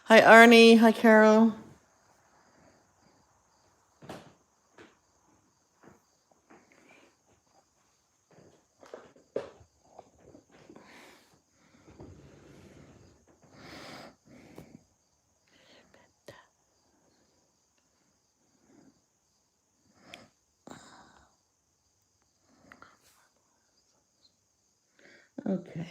Hi, Arnie. Hi, Carol. Okay.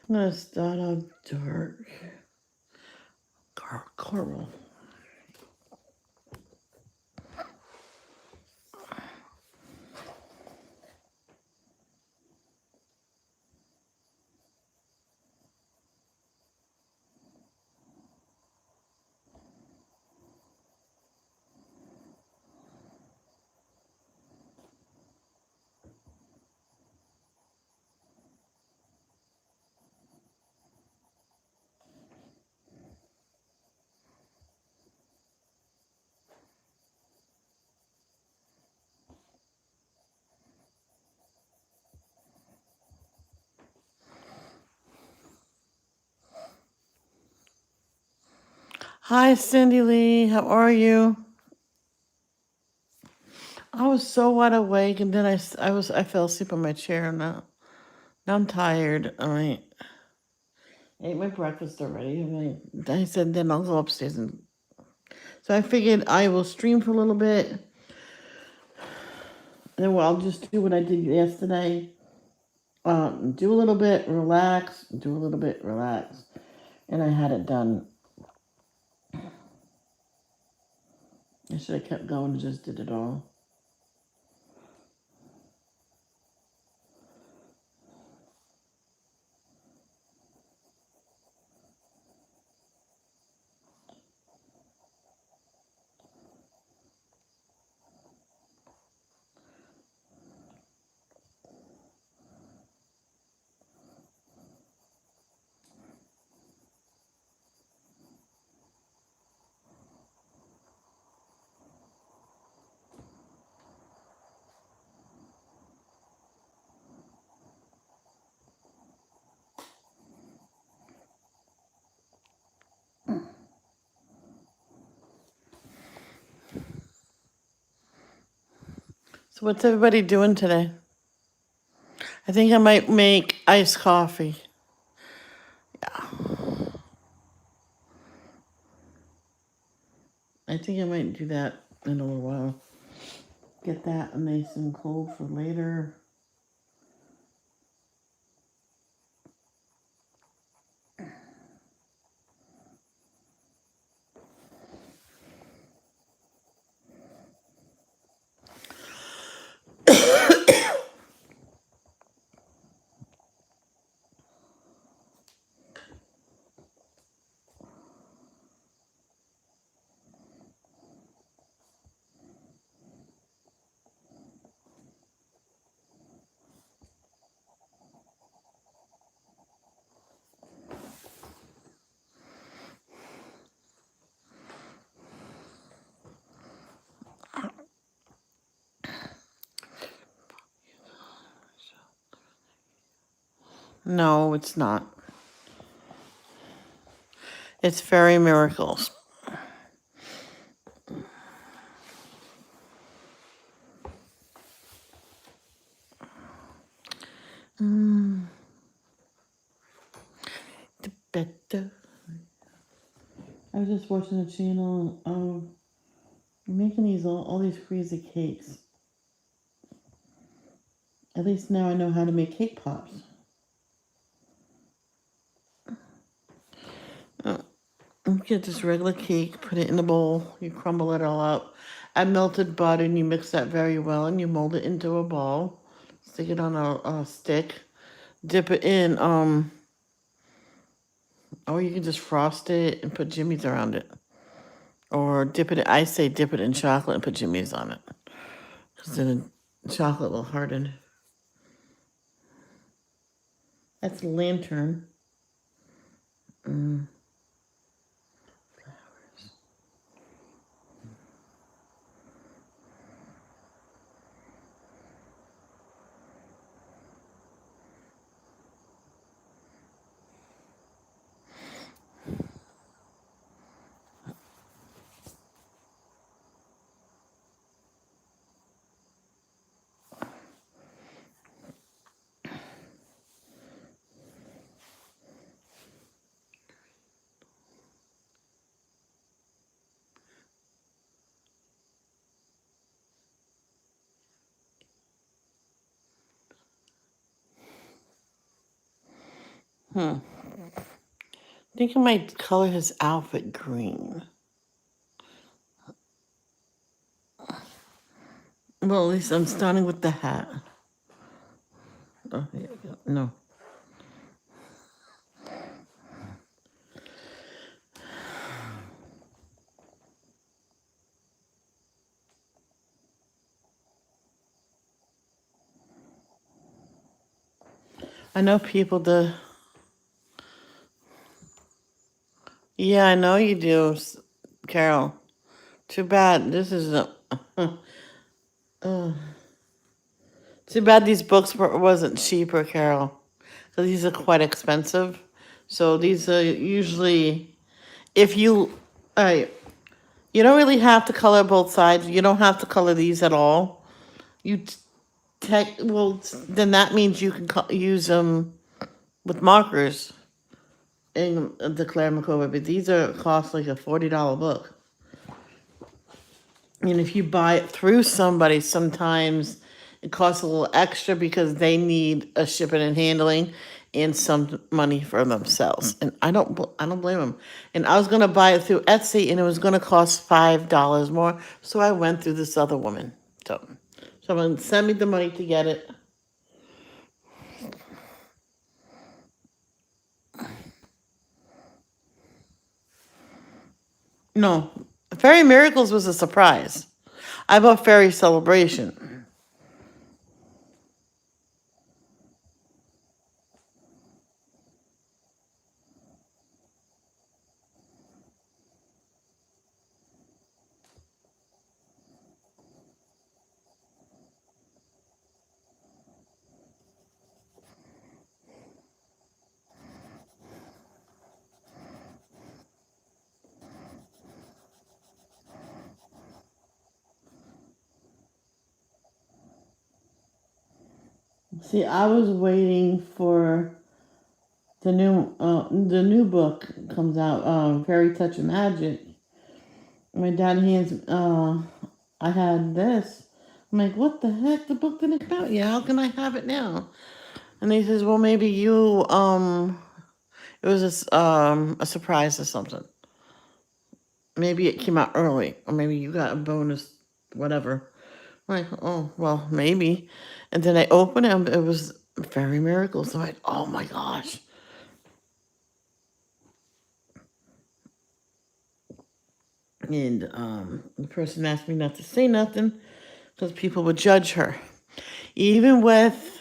I'm going to start off dark. Coral. Hi, Cindy Lee. How are you? I was so wide awake, and then I fell asleep on my chair. Now I'm tired. I ate my breakfast already. I said then I'll go upstairs, and so I figured I will stream for a little bit, and then I'll just do what I did yesterday. Do a little bit, relax. Do a little bit, relax, and I had it done. I should have kept going and just did it all. So what's everybody doing today? I think I might make iced coffee. I think I might do that in a little while. Get that nice and cold for later. No, it's not. It's Fairy Miracles. The better. I was just watching a channel. Making all these crazy cakes. At least now I know how to make cake pops. You get this regular cake, put it in a bowl, you crumble it all up, add melted butter, and you mix that very well, and you mold it into a ball. Stick it on a stick, dip it in, or you can just frost it and put jimmies around it. Or I say dip it in chocolate and put jimmies on it. Because then the chocolate will harden. That's lantern. I think I might color his outfit green. Well, at least I'm starting with the hat. Oh, there you go. No. I know people do. Yeah, I know you do, Carol. Too bad. This is a. Too bad these books wasn't cheaper, Carol. Because these are quite expensive. So these are usually, if you, uh, you don't really have to color both sides. You don't have to color these at all. You well, then that means you can use them with markers in the Claire McCover. But these are cost like a $40 book. And if you buy it through somebody, sometimes it costs a little extra because they need a shipping and handling and some money for themselves. And I don't blame them. And I was gonna buy it through Etsy, and it was gonna cost $5 more. So I went through this other woman. So someone sent me the money to get it. No, Fairy Miracles was a surprise. I bought Fairy Celebration. See, I was waiting for the new book comes out, Fairy Touch of Magic. My dad hands, I had this. I'm like, what the heck? The book didn't come out yet. How can I have it now? And he says, well, maybe you, it was a surprise or something. Maybe it came out early, or maybe you got a bonus, whatever. I'm like, oh, well, maybe. And then I opened it, it was Fairy Miracles. So I'm like, oh my gosh. And the person asked me not to say nothing because people would judge her. Even with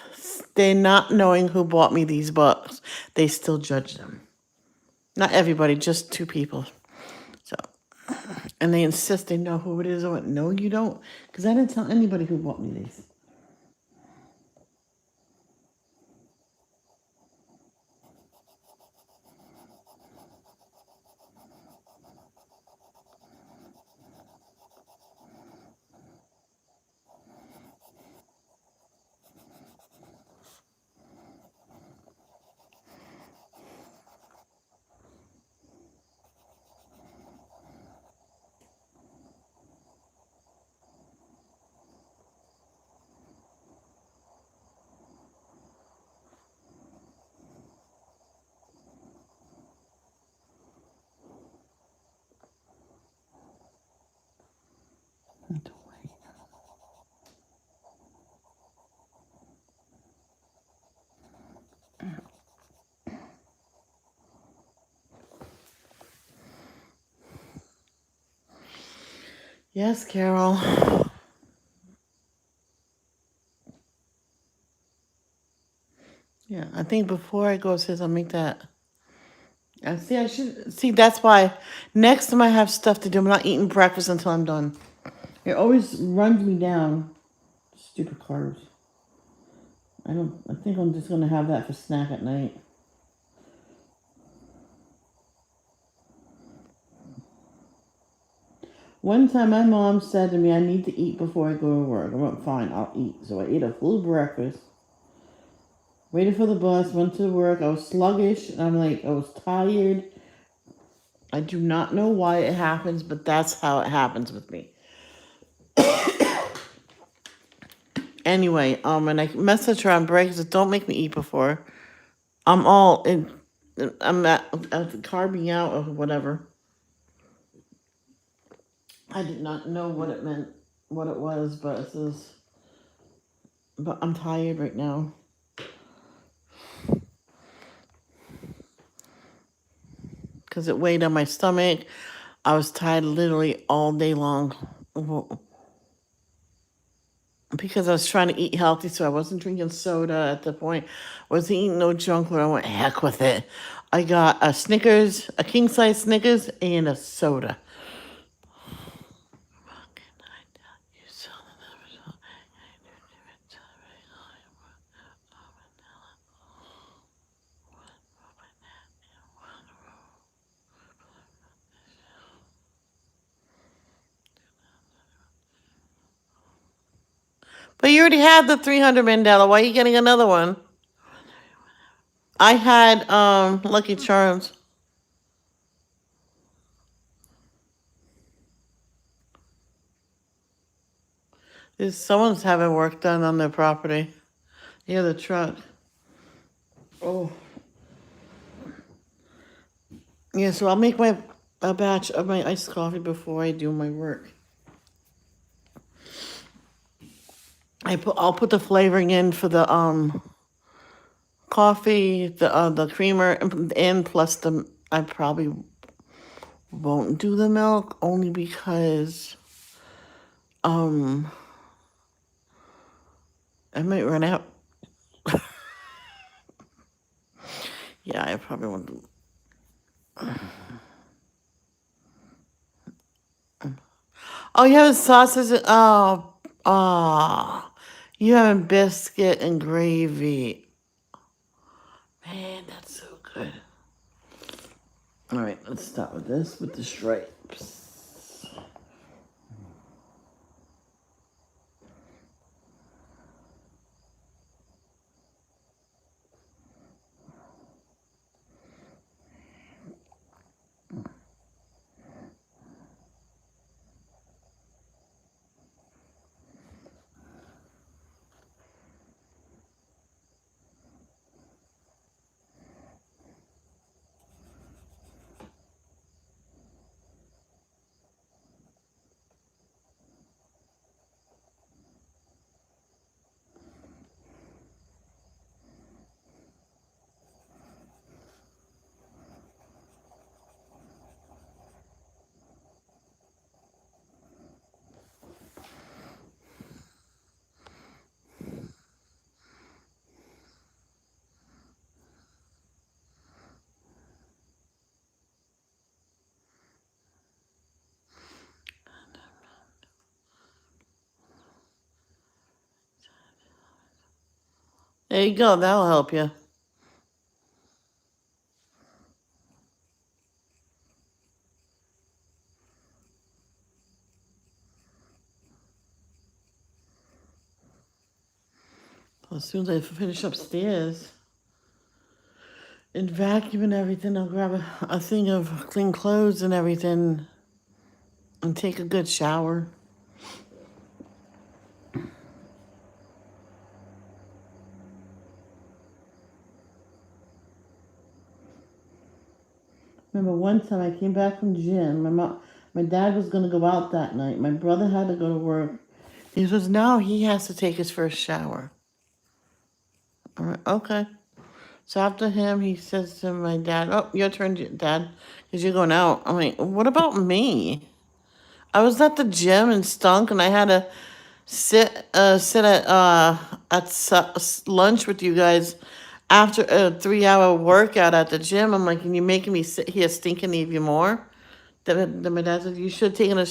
they not knowing who bought me these books, they still judge them. Not everybody, just two people. So, and they insist they know who it is. I went, no, you don't, because I didn't tell anybody who bought me these. Yes, Carol. Yeah, I think before I go upstairs, I'll make that. I see. I should see. That's why next time I have stuff to do, I'm not eating breakfast until I'm done. It always runs me down. Stupid carbs. I don't. I think I'm just gonna have that for snack at night. One time, my mom said to me, "I need to eat before I go to work." I went, "Fine, I'll eat." So I ate a full breakfast. Waited for the bus. Went to work. I was sluggish. And I'm like, I was tired. I do not know why it happens, but that's how it happens with me. Anyway, and I messaged her on break. I said, "Don't make me eat before." I'm all in. I'm at the carving out or whatever. I did not know what it meant, what it was, but it says, but I'm tired right now. Because it weighed on my stomach. I was tired literally all day long. Because I was trying to eat healthy, so I wasn't drinking soda at the point. Wasn't eating no junk food. I went, heck with it. I got a Snickers, a king size Snickers, and a soda. But you already had the 300 Mandela. Why are you getting another one? I had Lucky Charms. Someone's having work done on their property. Yeah, the truck. Oh. Yeah, so I'll make a batch of my iced coffee before I do my work. I'll put the flavoring in for the coffee, the creamer, and plus I probably won't do the milk only because um I might run out. Yeah, I probably won't do. Oh, you have sausage. You have biscuit and gravy. Man, that's so good. All right, let's start with this with the stripes. There you go. That'll help you. As soon as I finish upstairs and vacuum and everything, I'll grab a thing of clean clothes and everything and take a good shower. Remember one time I came back from gym. My dad was gonna go out that night. My brother had to go to work. He says now he has to take his first shower. I'm like, okay. So after him, he says to my dad, "Oh, your turn, Dad, because you're going out." I'm like, "What about me? I was at the gym and stunk, and I had to sit at lunch with you guys after a 3 hour workout at the gym. I'm like, and you're making me sit here stinking even more." Then my dad said, "You should have taken a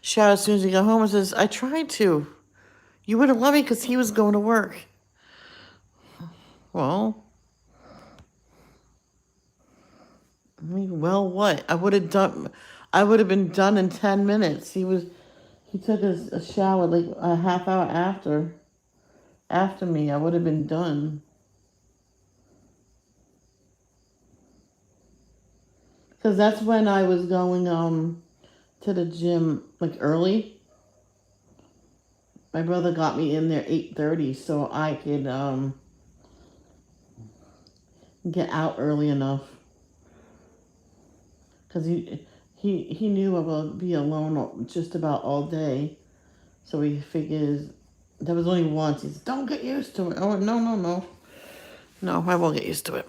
shower as soon as you got home." I says, "I tried to. You would have loved me because he was going to work." Well, I mean, well, what? I would have been done in 10 minutes. He took a shower like a half hour after me. I would have been done. Because that's when I was going to the gym like early. My brother got me in there 8:30 so I could get out early enough. because he knew I would be alone just about all day, so he figures there was only once. He said, "Don't get used to it." I went, "No, no, no, no. I won't get used to it."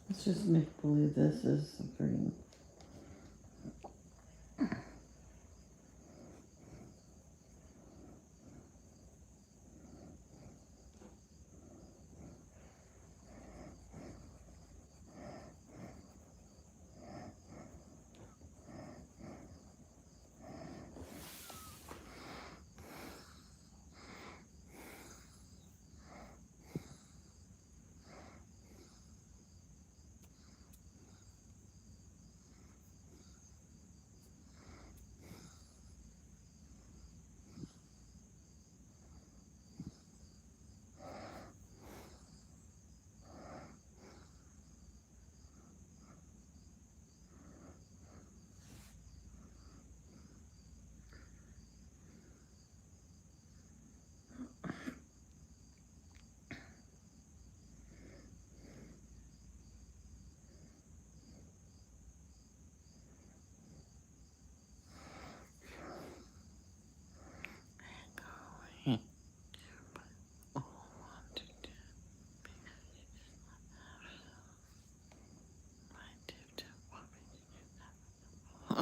Let's just make believe this is a dream.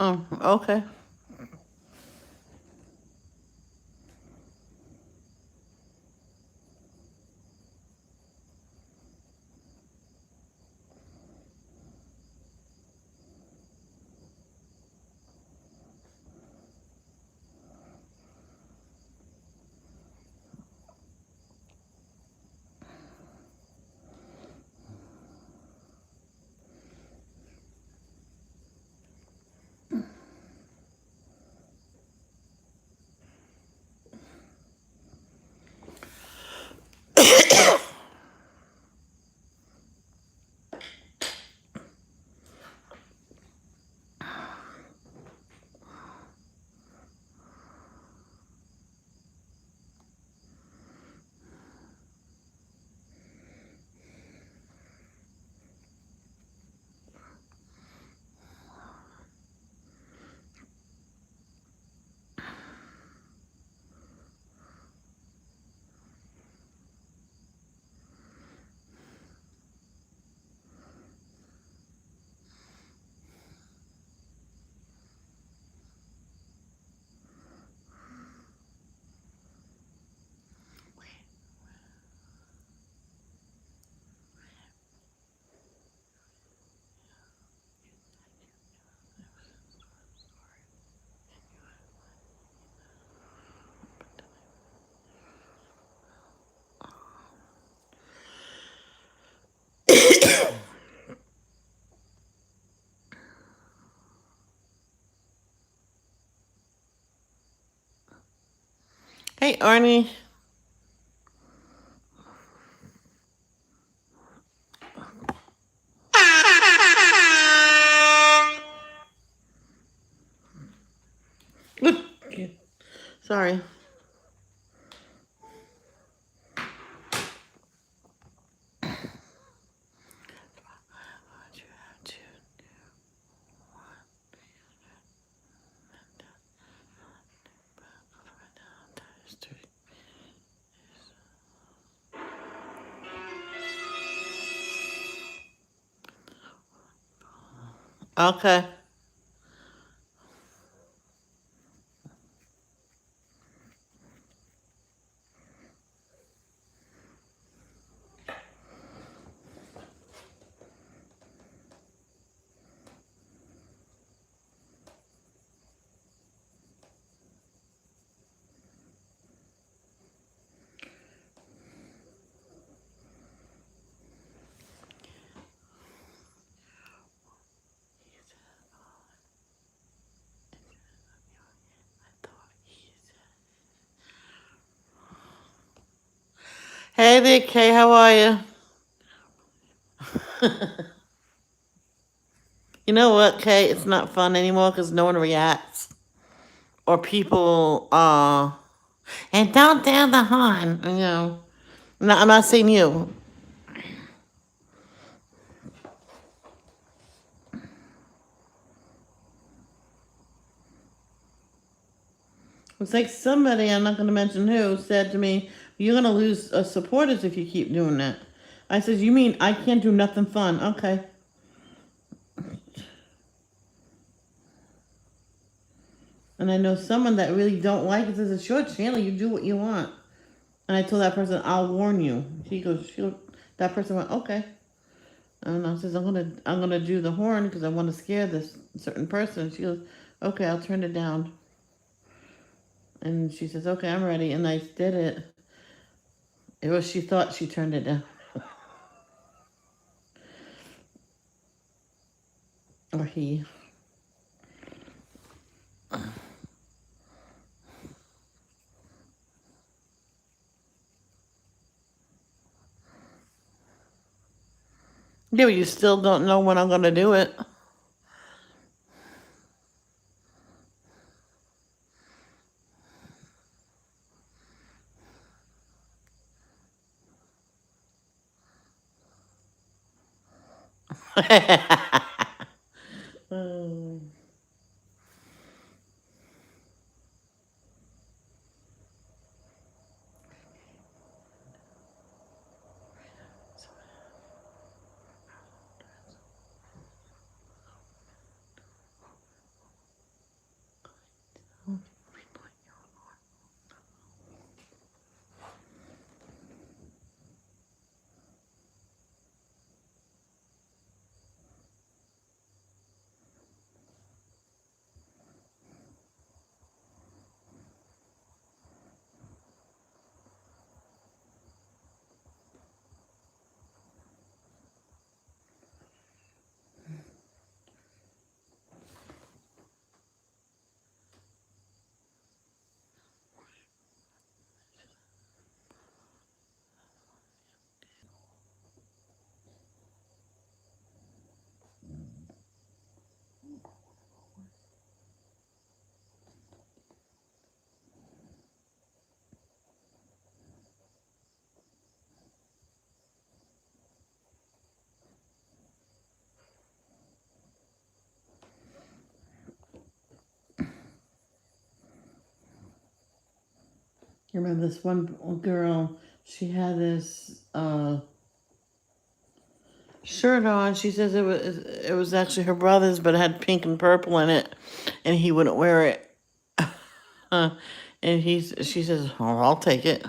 Oh, okay. Hey, Arnie. Sorry. Okay. Hey there, Kay. How are you? You know what, Kay? It's not fun anymore because no one reacts. Or people, and don't down the horn. I'm not saying you. It's like somebody, I'm not going to mention who, said to me, "You're going to lose supporters if you keep doing that." I said, "You mean I can't do nothing fun?" Okay. And I know someone that really don't like it says, "It's your channel, you do what you want." And I told that person, "I'll warn you." That person went, "Okay." And I says, I'm gonna do the horn because I want to scare this certain person." She goes, "Okay, I'll turn it down." And she says, "Okay, I'm ready." And I did it. It was, she thought she turned it down. Or he. Yeah, but you still don't know when I'm gonna do it. Oh. You remember this one girl? She had this shirt on. She says it was actually her brother's, but it had pink and purple in it, and he wouldn't wear it. And she says, "Oh, I'll take it."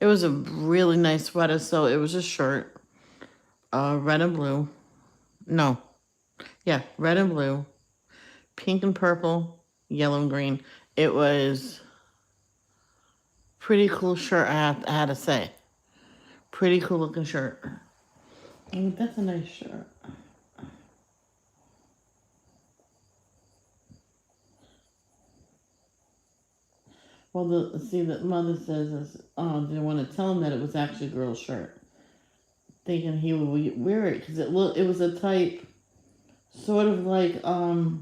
It was a really nice sweater, so it was a shirt, red and blue. No, yeah, red and blue, pink and purple, yellow and green. It was pretty cool shirt. I had to say, pretty cool looking shirt. Oh, that's a nice shirt. Well, the mother says is, didn't want to tell him that it was actually a girl's shirt, thinking he would wear it because it was a type, sort of like a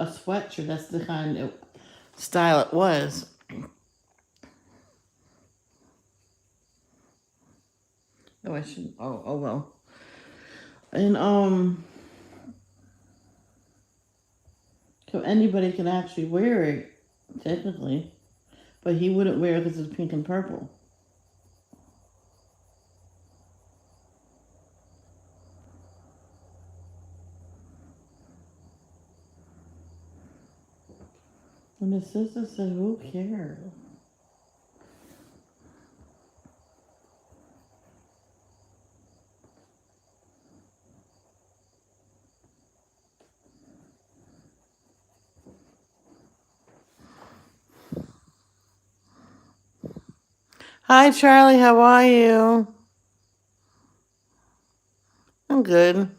sweatshirt. That's the kind of style it was. Oh, I should. Oh well. And so anybody can actually wear it technically, but he wouldn't wear it because it's pink and purple. And his sister said, "Who cares?" Hi, Charlie. How are you? I'm good.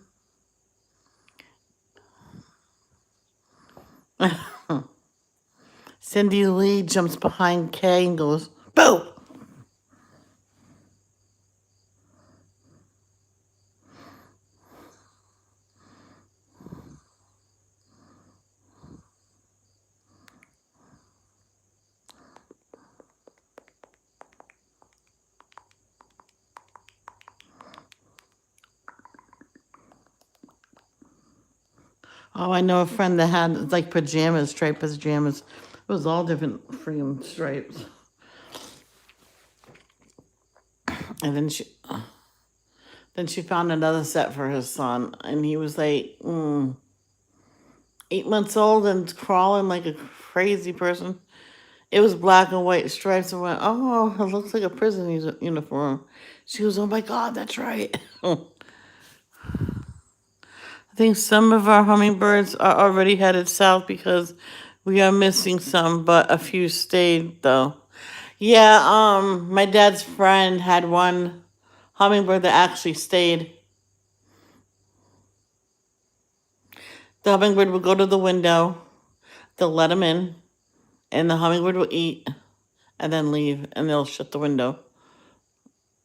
Cindy Lee jumps behind Kay and goes, "Boo!" Oh, I know a friend that had like pajamas, striped pajamas, was all different freaking stripes. And then she found another set for his son, and he was like 8 months old and crawling like a crazy person. It was black and white stripes. I went, oh, it looks like a prison uniform. She goes, oh my God, that's right. I think some of our hummingbirds are already headed south because we are missing some, but a few stayed though. Yeah, my dad's friend had one hummingbird that actually stayed. The hummingbird would go to the window, they'll let him in, and the hummingbird will eat and then leave, and they'll shut the window.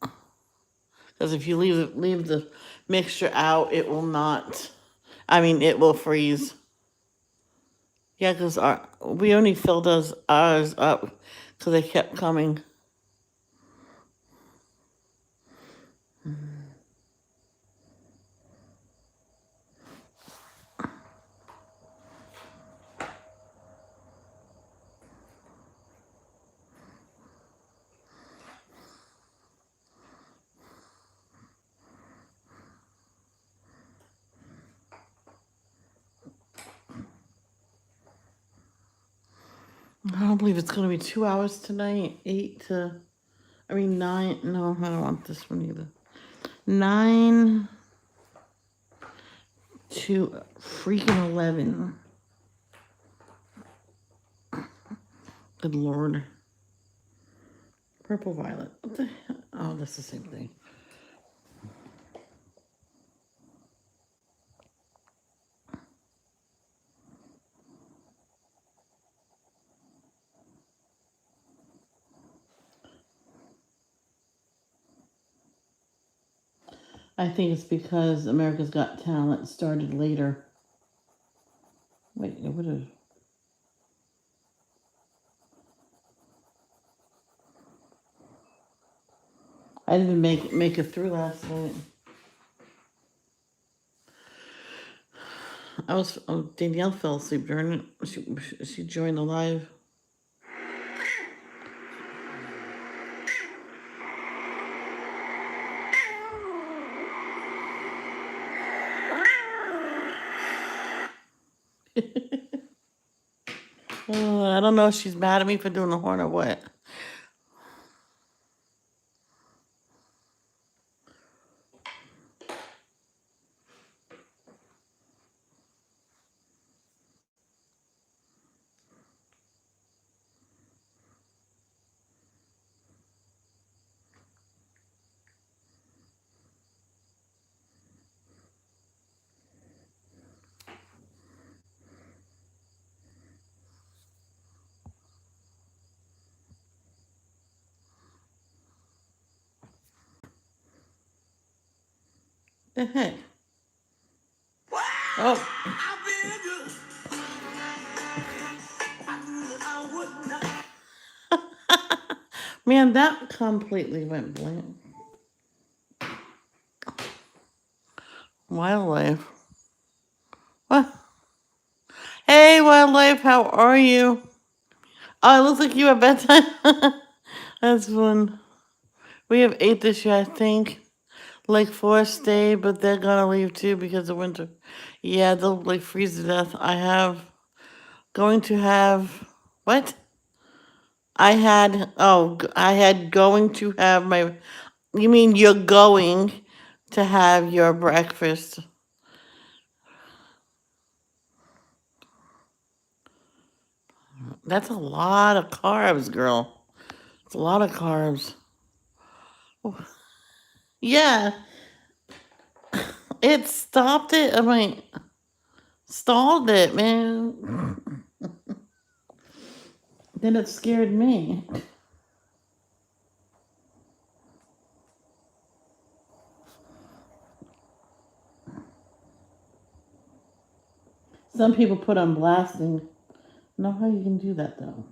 Because if you leave the mixture out, it will not. I mean, it will freeze. Yeah, because we only filled ours up because they kept coming. I don't believe it's going to be 2 hours tonight. 9. No, I don't want this one either. 9 to freaking 11. Good Lord. Purple violet. What the hell? Oh, that's the same thing. I think it's because America's Got Talent started later. Wait, it would have. I didn't make it through last night. Danielle fell asleep during it. She joined the live. I don't know if she's mad at me for doing the horn or what. The heck? Oh. Man, that completely went blank. Wildlife. What? Hey, Wildlife, how are you? Oh, it looks like you have bedtime. That's fun. We have 8 this year, I think. Lake Forest stayed, but they're gonna leave too because of winter. Yeah, they'll like freeze to death. I had going to have my. You mean you're going to have your breakfast? That's a lot of carbs, girl. It's a lot of carbs. Yeah, it stopped it. Stalled it, man. Then it scared me. Some people put on blasting. Know how you can do that though.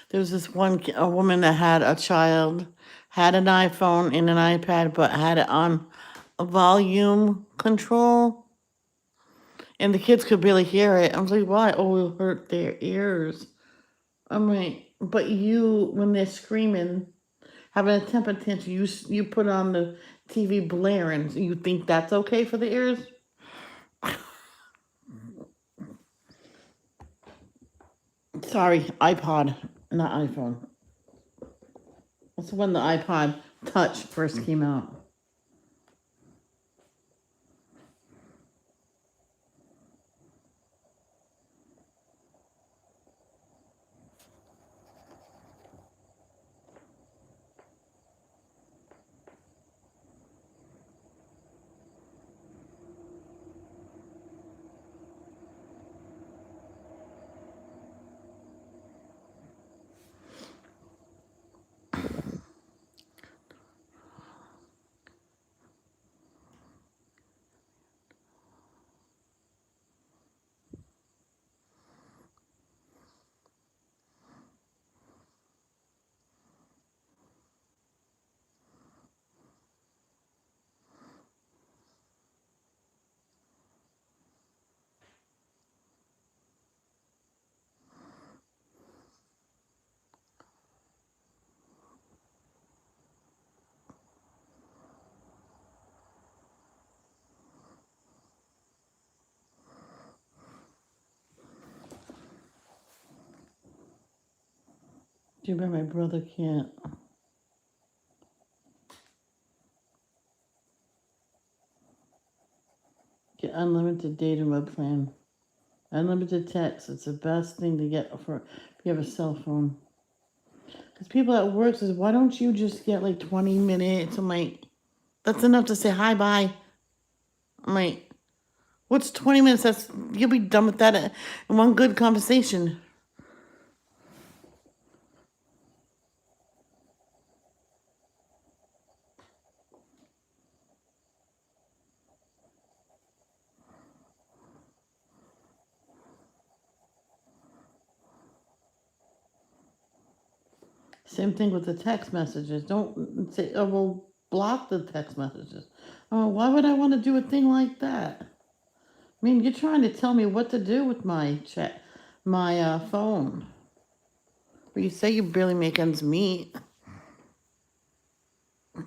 There was a woman that had a child, had an iPhone and an iPad, but had it on volume control, and the kids could barely hear it. I was like, why? Oh, it'll hurt their ears. I'm like, but you, when they're screaming, having a temper tantrum, you put on the TV blaring. So you think that's okay for the ears? Sorry, iPod, not iPhone. That's when the iPod Touch first came out. Too bad my brother can't get unlimited data web plan. Unlimited text. It's the best thing to get for if you have a cell phone. Because people at work says, why don't you just get like 20 minutes? I'm like, that's enough to say hi, bye. I'm like, what's 20 minutes? That's you'll be done with that in one good conversation. Same thing with the text messages. Don't say, oh, well, block the text messages. Oh, why would I want to do a thing like that? I mean, you're trying to tell me what to do with my phone. But you say you barely make ends meet.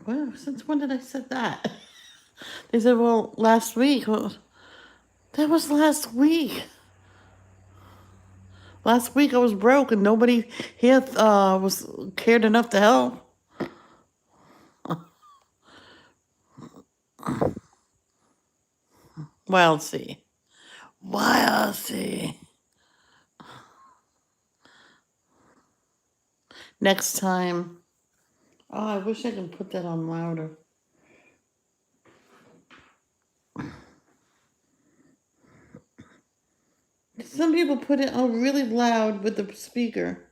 Well, since when did I say that? They said, well, last week. Well, that was last week. Last week I was broke and nobody here was cared enough to help. Wild see. Wild see. Next time. Oh, I wish I could put that on louder. Some people put it on really loud with the speaker.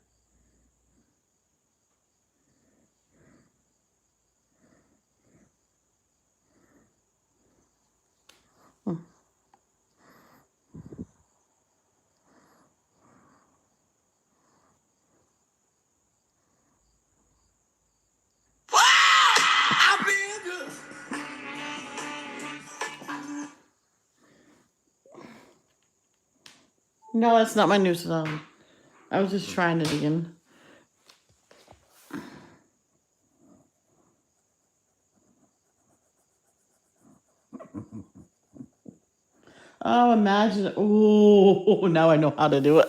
No, that's not my new song. I was just trying it again. Oh, imagine. Oh, now I know how to do it.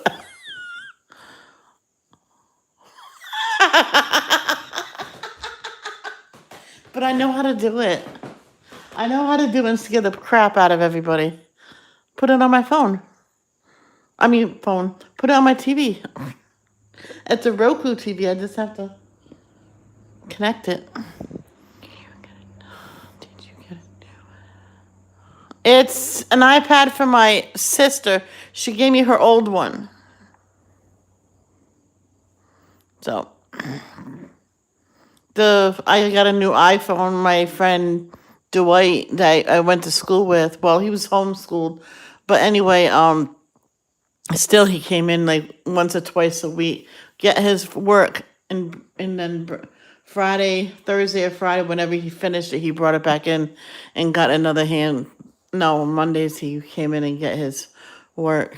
But I know how to do it. I know how to do it and scare the crap out of everybody. Put it on my phone. I mean, phone. Put it on my TV. It's a Roku TV. I just have to connect it. Did you get it? It's an iPad from my sister. She gave me her old one. So, I got a new iPhone. My friend Dwight that I went to school with. Well, he was homeschooled, but anyway, still he came in like once or twice a week, get his work and and then Thursday or Friday, whenever he finished it, he brought it back in and got another hand. No, Mondays he came in and get his work.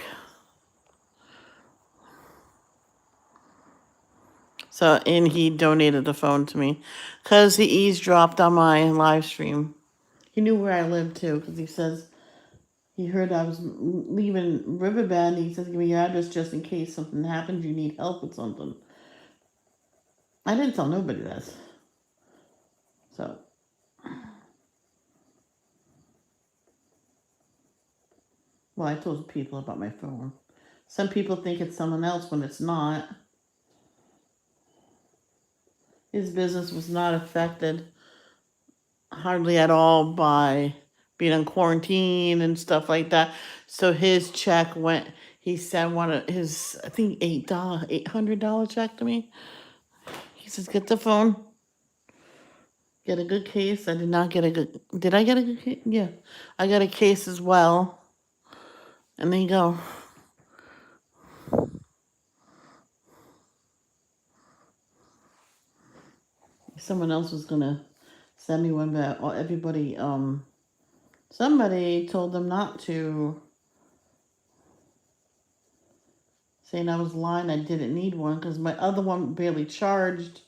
So, and he donated the phone to me because he eavesdropped on my live stream. He knew where I lived too because he says he heard I was leaving Riverbend. He says, "Give me your address just in case something happens. You need help with something." I didn't tell nobody this. So, well, I told people about my phone. Some people think it's someone else when it's not. His business was not affected hardly at all by being on quarantine and stuff like that. So his check went. He sent one of his, I think $800 check to me. He says, "Get the phone, get a good case." I did not get a good. Did I get a good case? Yeah, I got a case as well. And there you go. Someone else was gonna send me one, but everybody, somebody told them not to, saying I was lying. I didn't need one because my other one barely charged.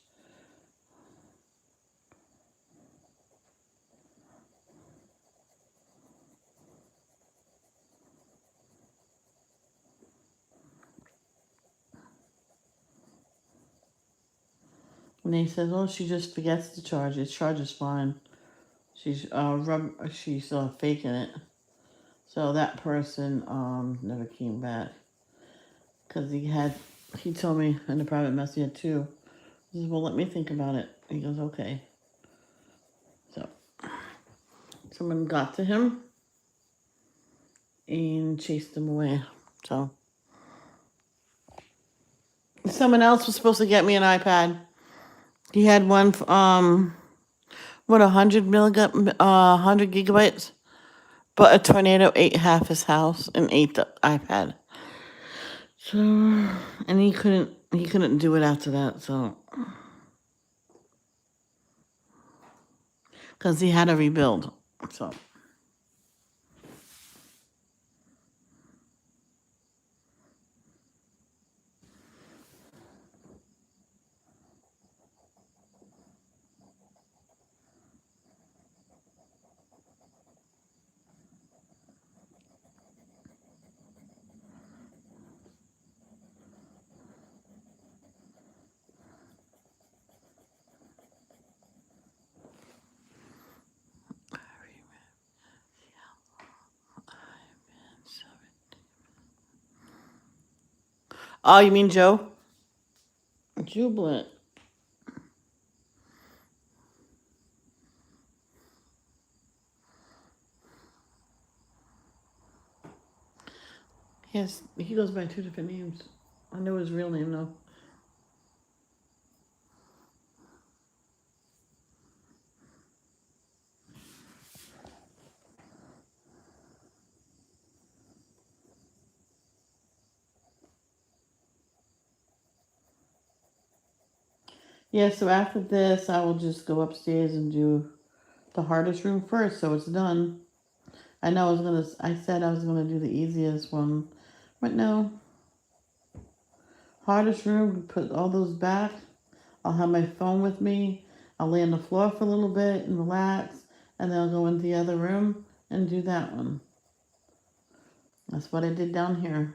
And they said, "Oh, she just forgets to charge. It charges fine. She's faking it." So that person never came back because he told me in the private message he had two. He says, "Well, let me think about it." He goes, "Okay." So someone got to him and chased him away. So someone else was supposed to get me an iPad. He had one, 100 gigabytes, but a tornado ate half his house and ate the iPad. So, and he couldn't do it after that. So, because he had to rebuild. So, oh, you mean Joe? Jubilant. Yes, he goes by two different names. I know his real name though. Yeah. So after this, I will just go upstairs and do the hardest room first, so it's done. I know I was gonna. I said I was gonna do the easiest one, but no. Hardest room. Put all those back. I'll have my phone with me. I'll lay on the floor for a little bit and relax, and then I'll go into the other room and do that one. That's what I did down here.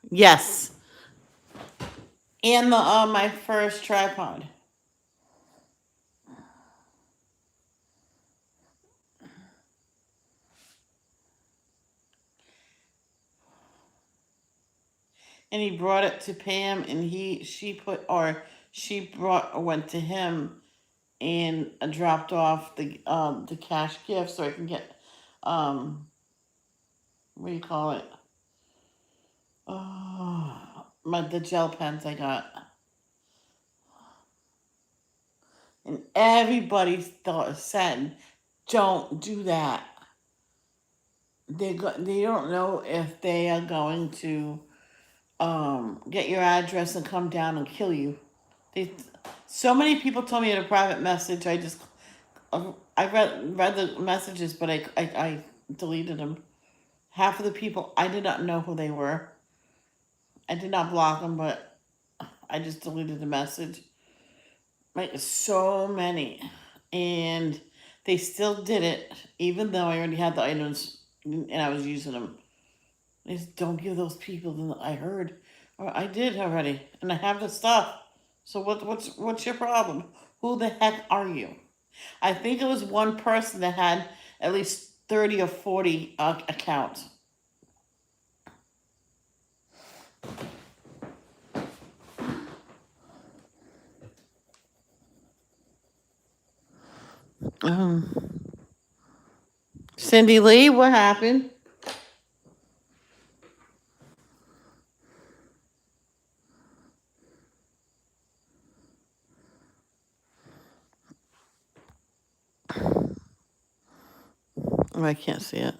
Yes, and the my first tripod. And he brought it to Pam, and she brought or went to him, and dropped off the cash gift so I can get what do you call it? Oh, the gel pens I got, and everybody said, "Don't do that. They don't know if they are going to get your address and come down and kill you." They, so many people told me in a private message. I read the messages, but I deleted them. Half of the people I did not know who they were. I did not block them, but I just deleted the message. Like so many, and they still did it, even though I already had the items and I was using them. They said, "Don't give those people." I heard, or I did already, and I have the stuff. So what's your problem? Who the heck are you? I think it was one person that had at least 30 or 40 accounts. Um, Cindy Lee, what happened? Oh, I can't see it.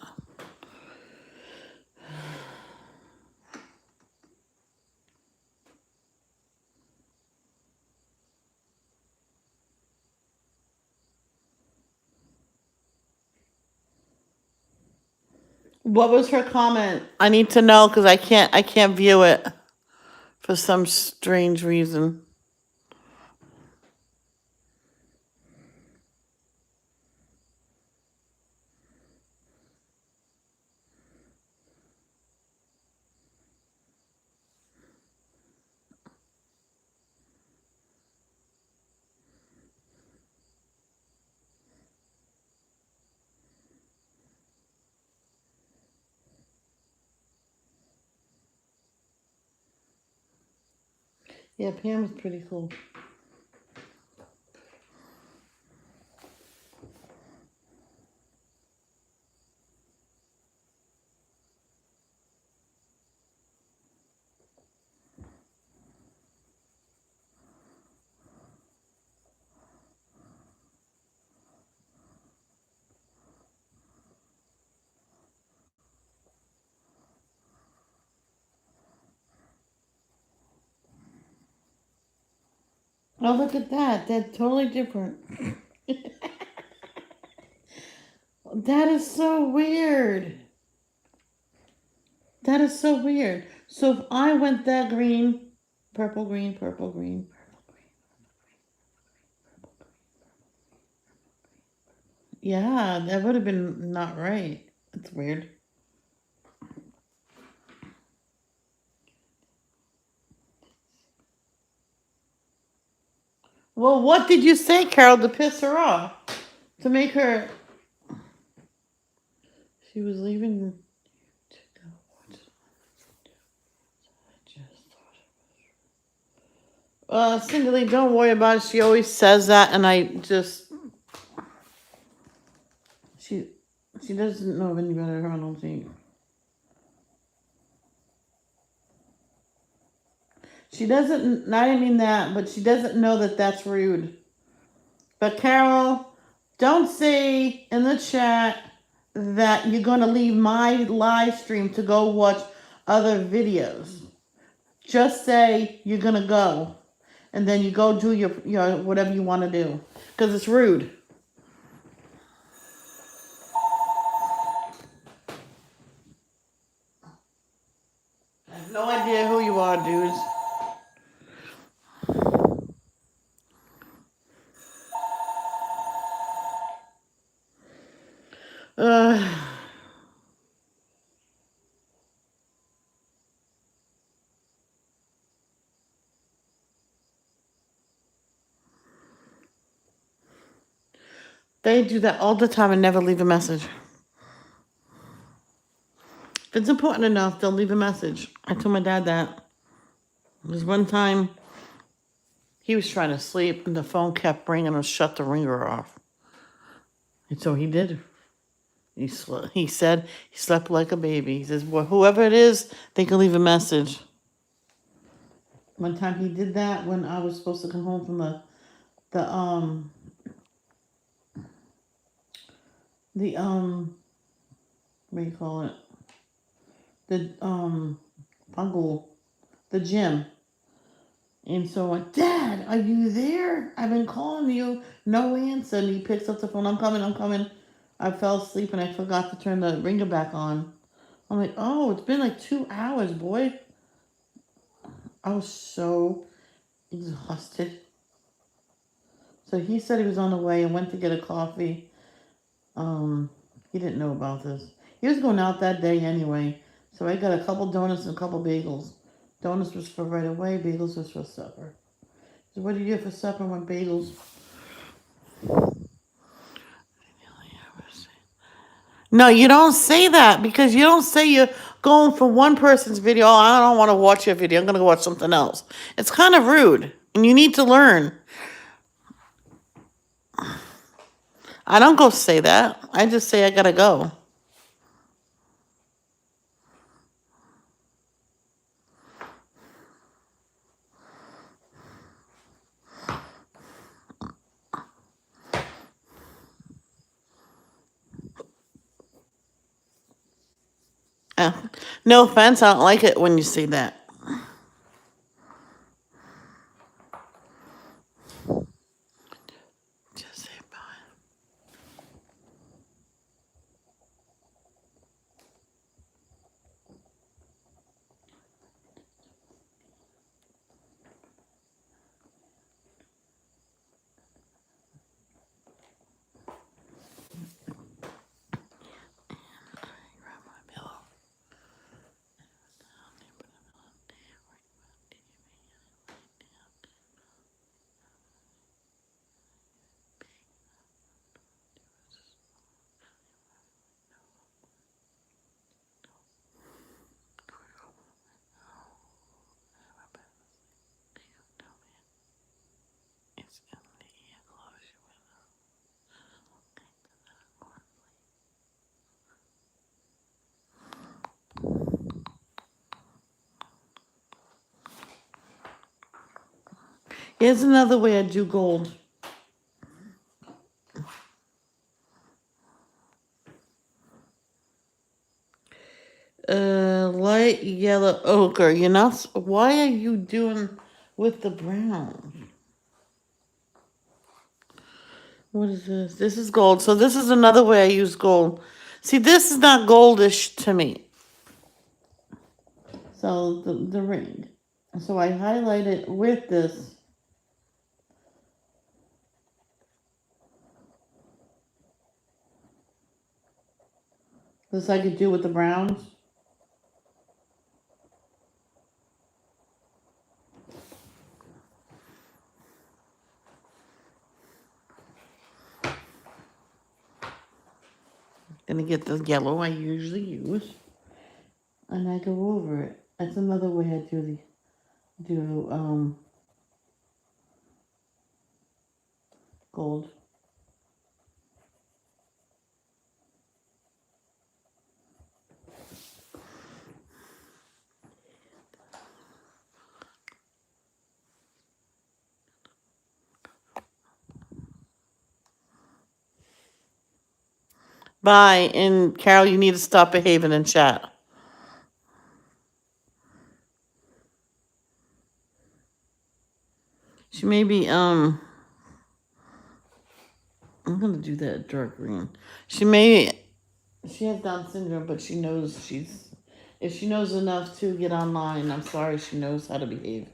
What was her comment? I need to know because I can't view it for some strange reason. Yeah, Pam was pretty cool. Oh, look at that. That's totally different. That is so weird. That is so weird. So if I went that green, purple, green, purple, green. Yeah, that would have been not right. That's weird. Well, what did you say, Carol, to piss her off? To make her. She was leaving to go watch. I just thought. Cindy Lee, don't worry about it. She always says that, and I just. She doesn't know any better, I don't think. She doesn't, I didn't mean that, but she doesn't know that that's rude. But Carol, don't say in the chat that you're going to leave my live stream to go watch other videos. Just say you're going to go, and then you go do your whatever you want to do, because it's rude. I have no idea who you are, dudes. They do that all the time and never leave a message. If it's important enough, they'll leave a message. I told my dad that. There's one time He was trying to sleep, and the phone kept ringing and shut the ringer off. And so he did. He said he slept like a baby. He says, well, whoever it is, they can leave a message. One time he did that when I was supposed to come home from the what do you call it? The Pungle, the gym. And so I went, Dad, are you there? I've been calling you. No answer. And he picks up the phone. I'm coming. I fell asleep and I forgot to turn the ringer back on. I'm like, oh, it's been like 2 hours, boy. I was so exhausted. So he said he was on the way and went to get a coffee. He didn't know about this. He was going out that day anyway. So I got a couple donuts and a couple bagels. Donuts was for right away, bagels was for supper. So what do you get for supper when bagels? No, you don't say that because you don't say you're going from one person's video. Oh, I don't want to watch your video. I'm going to go watch something else. It's kind of rude, and you need to learn. I don't go say that. I just say I got to go. No offense, I don't like it when you say that. Just say bye. Grab my pillow. It's in the ear. Close your window. Here's another way I do gold. Light yellow ochre. You're not. Why are you doing with the brown? What is this? This is gold. So this is another way I use gold. See, this is not goldish to me. So the ring. So I highlight it with this. This I could do with the browns. Gonna get the yellow I usually use, and I go over it. That's another way I do gold. Bye, and Carol, you need to stop behaving in chat. She may be I'm gonna do that dark green. She has Down syndrome, but she knows if she knows enough to get online, I'm sorry, she knows how to behave.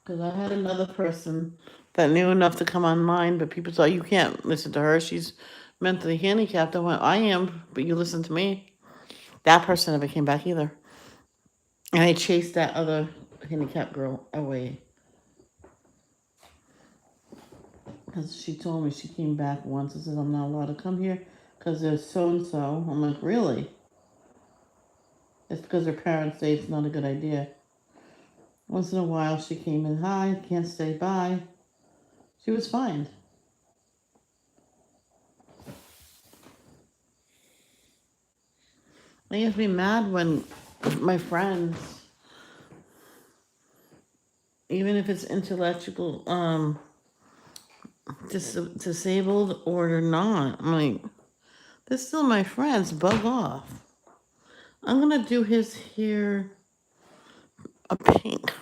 Because I had another person that knew enough to come online, but people thought you can't listen to her. She's mentally handicapped. I went, I am, but you listen to me. That person never came back either. And I chased that other handicapped girl away. Because she told me she came back once and said, I'm not allowed to come here because there's so and so. I'm like, really? It's because her parents say it's not a good idea. Once in a while, she came in, hi, can't stay, bye. She was fine. I used to be mad when my friends, even if it's intellectual, disabled or not, I'm like, they're still my friends. Bug off. I'm gonna do his hair a pink.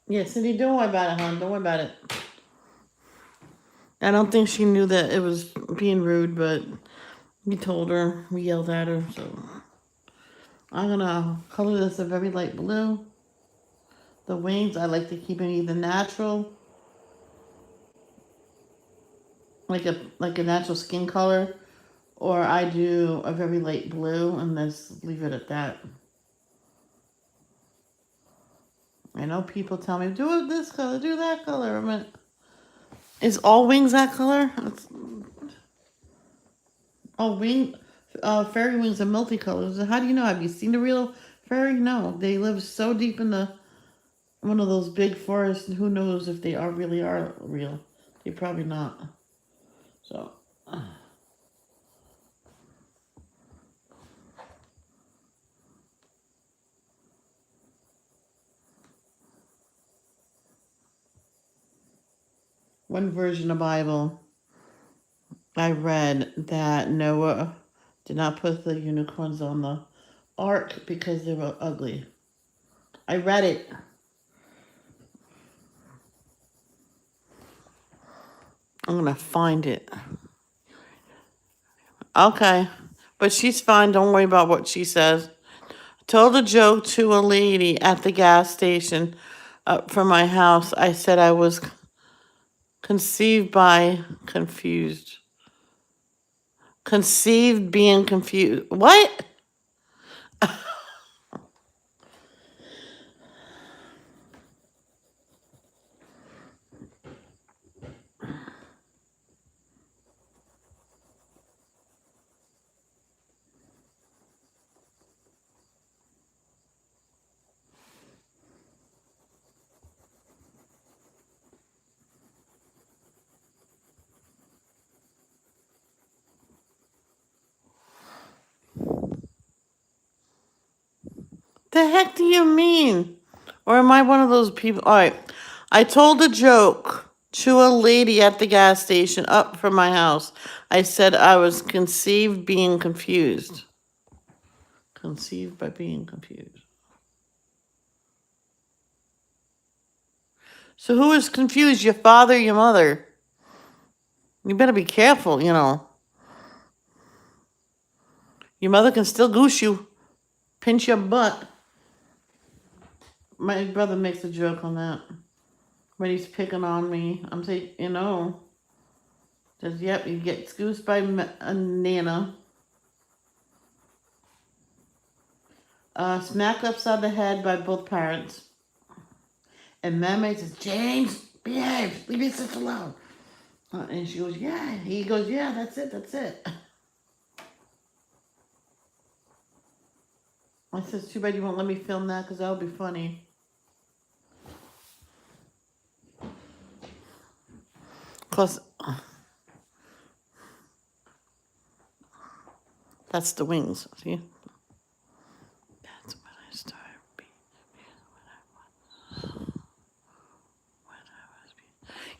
Yeah, Cindy, don't worry about it, hon. Don't worry about it. I don't think she knew that it was being rude, but we told her, we yelled at her, so I'm gonna color this a very light blue. The wings, I like to keep them either natural, like a natural skin color, or I do a very light blue and just leave it at that. I know people tell me, do it this color, do that color. I mean, is all wings that color? Fairy wings are multicolors. How do you know? Have you seen the real fairy? No, they live so deep in the one of those big forests. Who knows if they are real? They probably not. So, one version of Bible I read that Noah did not put the unicorns on the ark because they were ugly. I read it. I'm gonna find it. Okay. But she's fine. Don't worry about what she says. Told a joke to a lady at the gas station up from my house. I said I was conceived by confused. Conceived being confused. What? The heck do you mean? Or am I one of those people? All right. I told a joke to a lady at the gas station up from my house. I said I was conceived being confused. Conceived by being confused. So who is confused? Your father, or your mother? You better be careful, you know. Your mother can still goose you, pinch your butt. My brother makes a joke on that. When he's picking on me, I'm saying, says, yep, you get goosed by a Nana. Smacked upside the head by both parents. And Mama says, James, behave, leave your sister alone. And she goes, yeah. He goes, yeah, that's it. I says, too bad you won't let me film that because that would be funny. Cause that's the wings. See, that's when I started.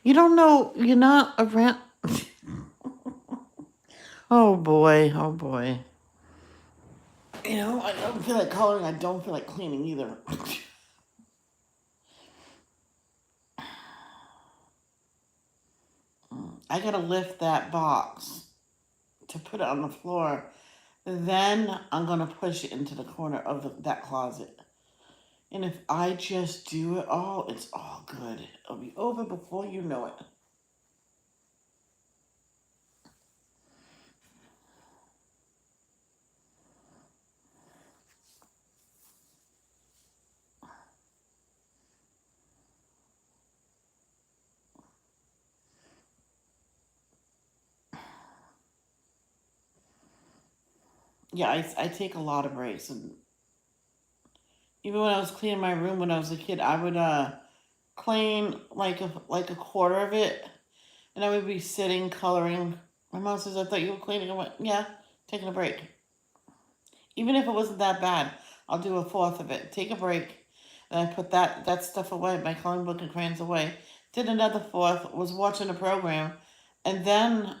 You don't know. You're not around. Oh boy. Oh boy. You know, I don't feel like coloring. I don't feel like cleaning either. I gotta lift that box to put it on the floor. Then I'm gonna push it into the corner of that closet. And if I just do it all, it's all good. It'll be over before you know it. Yeah, I take a lot of breaks, and even when I was cleaning my room when I was a kid, I would clean like a quarter of it, and I would be sitting coloring. My mom says, "I thought you were cleaning." I went, "Yeah, taking a break." Even if it wasn't that bad, I'll do a fourth of it. Take a break, and I put that stuff away, my coloring book and crayons away. Did another fourth. Was watching a program, and then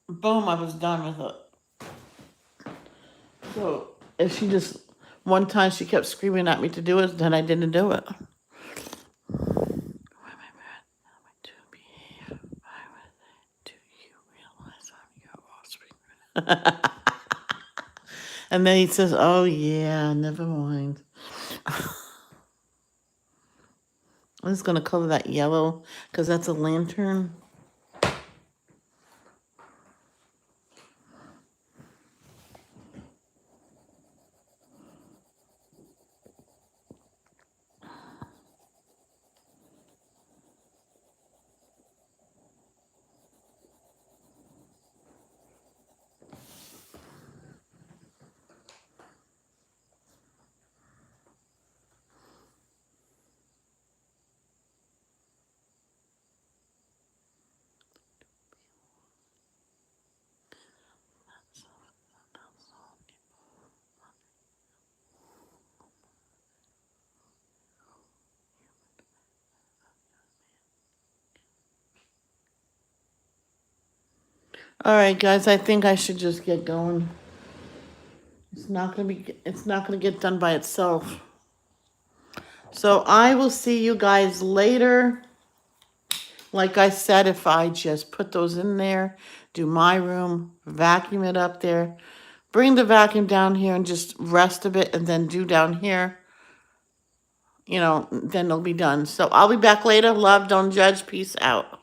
boom, I was done with it. So if she just one time she kept screaming at me to do it, then I didn't do it. Do you realize I'm your offspring? And then he says, "Oh yeah, never mind." I'm just gonna color that yellow because that's a lantern. All right, guys, I think I should just get going. It's not gonna get done by itself. So I will see you guys later. Like I said, if I just put those in there, do my room, vacuum it up there, bring the vacuum down here and just rest a bit and then do down here, then it'll be done. So I'll be back later. Love, don't judge. Peace out.